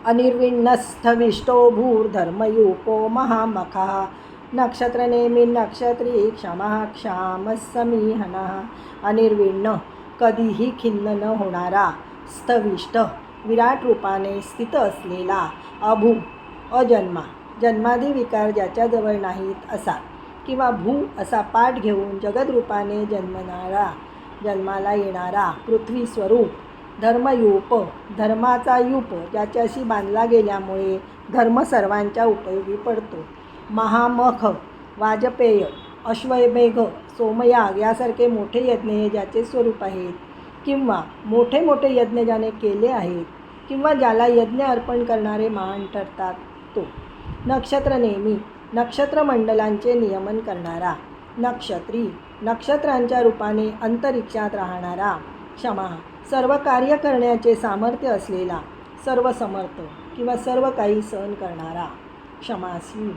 अनिर्विण्णस्थविष्टो भूर्धर्मयूपो महामखः नक्षत्रनेमी नक्षत्री क्षमा क्षामः समीहनः अनिर्विण्ण कधीही खिन्न न होणारा, स्थविष्ट विराट रूपाने स्थित असलेला, अभू अजन्मा जन्मादी विकार ज्याच्याजवळ नाहीत असा, किंवा भू असा पाठ घेऊन जगदरूपाने जन्माला येणारा, पृथ्वी स्वरूप, धर्मयूप धर्माचा यूप ज्याच्याशी बांधला गेल्यामुळे धर्म सर्वांच्या उपयोगी पडतो, महामख वाजपेय अश्वमेघ सोमयाग यासारखे मोठे यज्ञ हे ज्याचे स्वरूप आहेत, किंवा मोठे मोठे यज्ञ ज्याने केले आहेत, किंवा ज्याला यज्ञ अर्पण करणारे महान ठरतात तो, नक्षत्रनेमी नक्षत्रमंडलांचे नियमन करणारा, नक्षत्री नक्षत्रांच्या रूपाने अंतरिक्षात राहणारा, क्षमा सर्व कार्य करण्याचे सामर्थ्य असलेला, सर्व समर्थ किंवा सर्व काही सहन करणारा, क्षमासी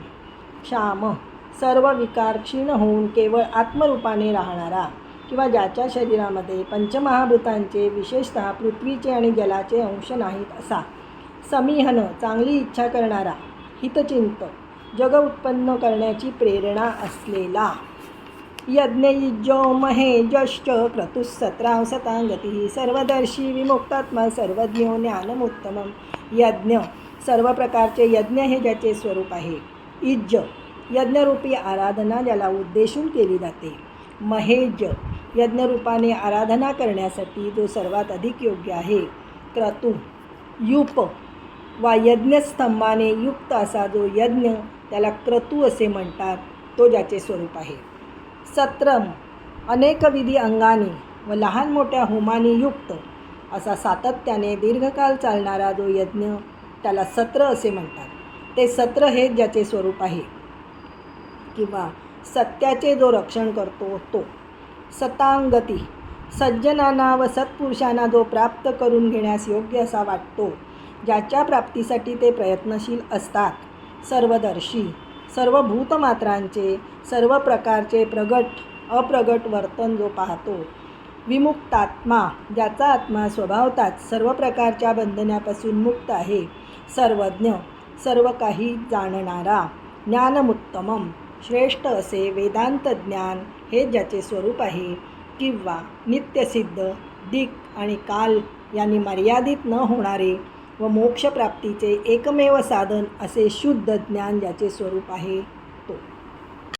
क्षाम सर्व विकार क्षीण होऊन केवळ आत्मरूपाने राहणारा, किंवा ज्याच्या शरीरामध्ये पंचमहाभूतांचे विशेषतः पृथ्वीचे आणि जलाचे अंश नाहीत असा, समीहन चांगली इच्छा करणारा, हितचिंत जग उत्पन्न करण्याची प्रेरणा असलेला, यज्ञयुज्यो महेजश्च क्रतुस्सत्राव सतांगती सर्वदर्शी विमुक्तात्मा सर्वज्ञो ज्ञानमुत्तमम यज्ञ सर्व प्रकारचे यज्ञ हे ज्याचे स्वरूप आहे, इज्ज यज्ञरूपी आराधना ज्याला उद्देशून केली जाते, महेज यज्ञरूपाने आराधना करण्यासाठी जो सर्वात अधिक योग्य आहे, क्रतु यूप वा यज्ञस्तंभाने युक्त असा जो यज्ञ त्याला क्रतू असे म्हणतात तो ज्याचे स्वरूप आहे, सत्रम अनेकविधी अंगाने व लहान मोठ्या होमानी युक्त असा सातत्याने दीर्घकाल चालणारा जो यज्ञ त्याला सत्र असे म्हणतात, ते सत्र हे ज्याचे स्वरूप आहे, किंवा सत्याचे जो रक्षण करतो तो, सतांगती सज्जनांना व सत्पुरुषांना जो प्राप्त करून घेण्यास योग्य असा वाटतो, ज्याच्या प्राप्तीसाठी ते प्रयत्नशील असतात, सर्वदर्शी सर्व भूतमात्रांचे सर्व प्रकारचे प्रगट अप्रगट वर्तन जो पाहतो, विमुक्तात्मा ज्याचा आत्मा स्वभावताच सर्व प्रकारच्या बंधनापासून मुक्त आहे, सर्वज्ञ सर्व काही जाणणारा, ज्ञानमुत्तमम श्रेष्ठ असे वेदांत ज्ञान हे ज्याचे स्वरूप आहे, किंवा नित्यसिद्ध दिक आणि काल यांनी मर्यादित न होणारे व मोक्षप्राप्तीचे एकमेव साधन असे शुद्ध ज्ञान ज्याचे स्वरूप आहे.